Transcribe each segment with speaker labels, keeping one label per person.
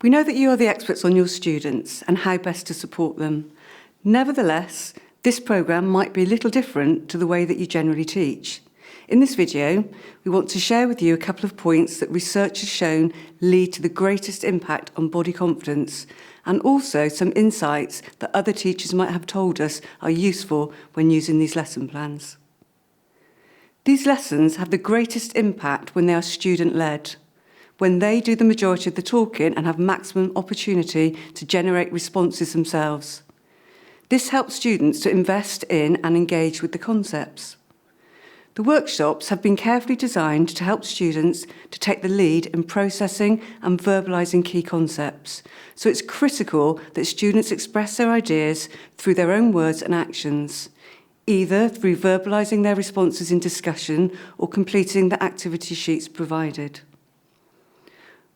Speaker 1: We know that you are the experts on your students and how best to support them. Nevertheless, this programme might be a little different to the way that you generally teach. In this video, we want to share with you a couple of points that research has shown lead to the greatest impact on body confidence, and also some insights that other teachers might have told us are useful when using these lesson plans. These lessons have the greatest impact when they are student-led, when they do the majority of the talking and have maximum opportunity to generate responses themselves. This helps students to invest in and engage with the concepts. The workshops have been carefully designed to help students to take the lead in processing and verbalising key concepts, so it's critical that students express their ideas through their own words and actions, either through verbalising their responses in discussion or completing the activity sheets provided.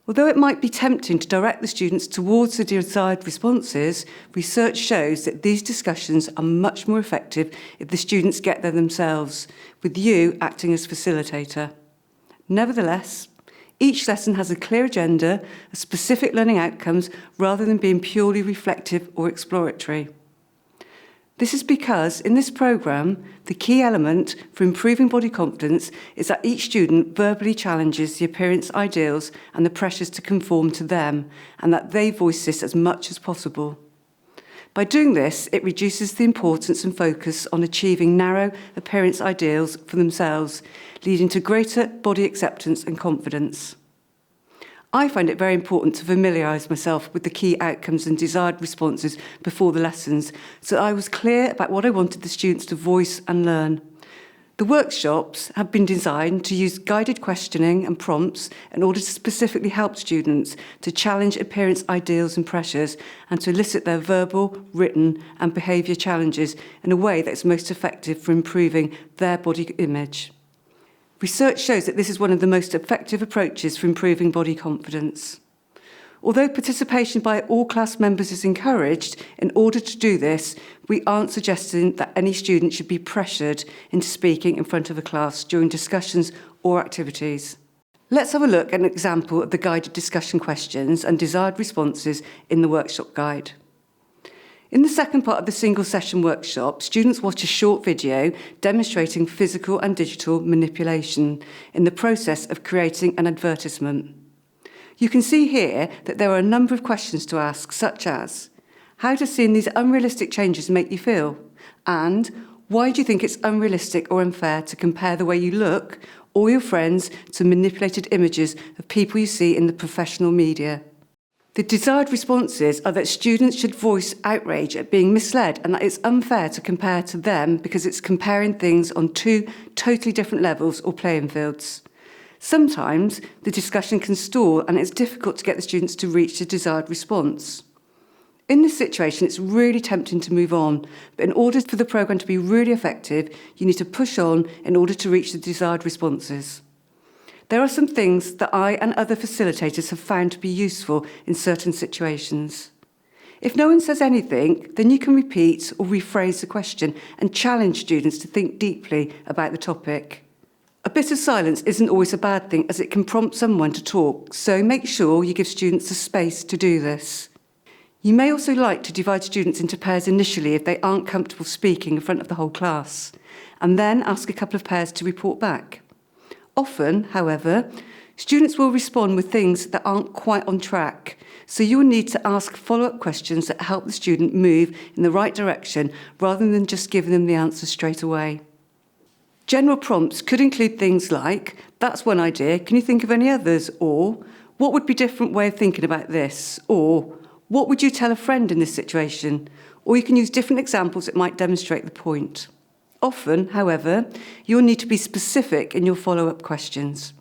Speaker 1: Although it might be tempting to direct the students towards the desired responses, research shows that these discussions are much more effective if the students get there themselves, with you acting as facilitator. Nevertheless, each lesson has a clear agenda, a specific learning outcomes, rather than being purely reflective or exploratory. This is because, in this programme, the key element for improving body confidence is that each student verbally challenges the appearance ideals and the pressures to conform to them, and that they voice this as much as possible. By doing this, it reduces the importance and focus on achieving narrow appearance ideals for themselves, leading to greater body acceptance and confidence. I find it very important to familiarise myself with the key outcomes and desired responses before the lessons, so I was clear about what I wanted the students to voice and learn. The workshops have been designed to use guided questioning and prompts in order to specifically help students to challenge appearance ideals and pressures and to elicit their verbal, written and behaviour challenges in a way that's most effective for improving their body image. Research shows that this is one of the most effective approaches for improving body confidence. Although participation by all class members is encouraged, in order to do this, we aren't suggesting that any student should be pressured into speaking in front of a class during discussions or activities. Let's have a look at an example of the guided discussion questions and desired responses in the workshop guide. In the second part of the single session workshop, students watch a short video demonstrating physical and digital manipulation in the process of creating an advertisement. You can see here that there are a number of questions to ask, such as, how does seeing these unrealistic changes make you feel? And why do you think it's unrealistic or unfair to compare the way you look or your friends to manipulated images of people you see in the professional media? The desired responses are that students should voice outrage at being misled and that it's unfair to compare to them because it's comparing things on two totally different levels or playing fields. Sometimes the discussion can stall and it's difficult to get the students to reach the desired response. In this situation, it's really tempting to move on, but in order for the programme to be really effective, you need to push on in order to reach the desired responses. There are some things that I and other facilitators have found to be useful in certain situations. If no one says anything, then you can repeat or rephrase the question and challenge students to think deeply about the topic. A bit of silence isn't always a bad thing as it can prompt someone to talk, so make sure you give students the space to do this. You may also like to divide students into pairs initially if they aren't comfortable speaking in front of the whole class, and then ask a couple of pairs to report back. Often, however, students will respond with things that aren't quite on track, so you will need to ask follow-up questions that help the student move in the right direction rather than just giving them the answer straight away. General prompts could include things like, that's one idea, can you think of any others? Or, what would be a different way of thinking about this? Or, what would you tell a friend in this situation? Or you can use different examples that might demonstrate the point. Often, however, you'll need to be specific in your follow-up questions.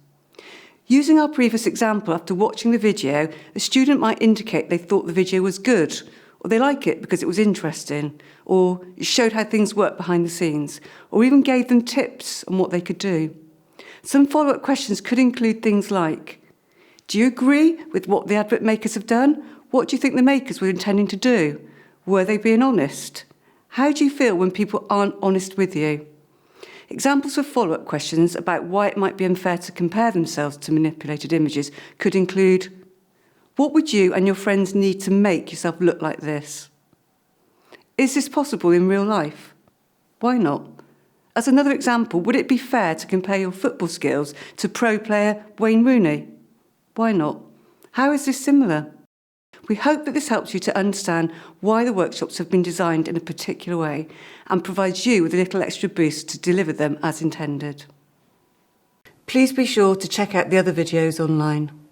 Speaker 1: Using our previous example, after watching the video, a student might indicate they thought the video was good, or they like it because it was interesting, or it showed how things work behind the scenes, or even gave them tips on what they could do. Some follow-up questions could include things like, do you agree with what the advert makers have done? What do you think the makers were intending to do? Were they being honest? How do you feel when people aren't honest with you? Examples of follow-up questions about why it might be unfair to compare themselves to manipulated images could include, What would you and your friends need to make yourself look like this? Is this possible in real life? Why not? As another example, would it be fair to compare your football skills to pro player Wayne Rooney? Why not? How is this similar? We hope that this helps you to understand why the workshops have been designed in a particular way and provides you with a little extra boost to deliver them as intended. Please be sure to check out the other videos online.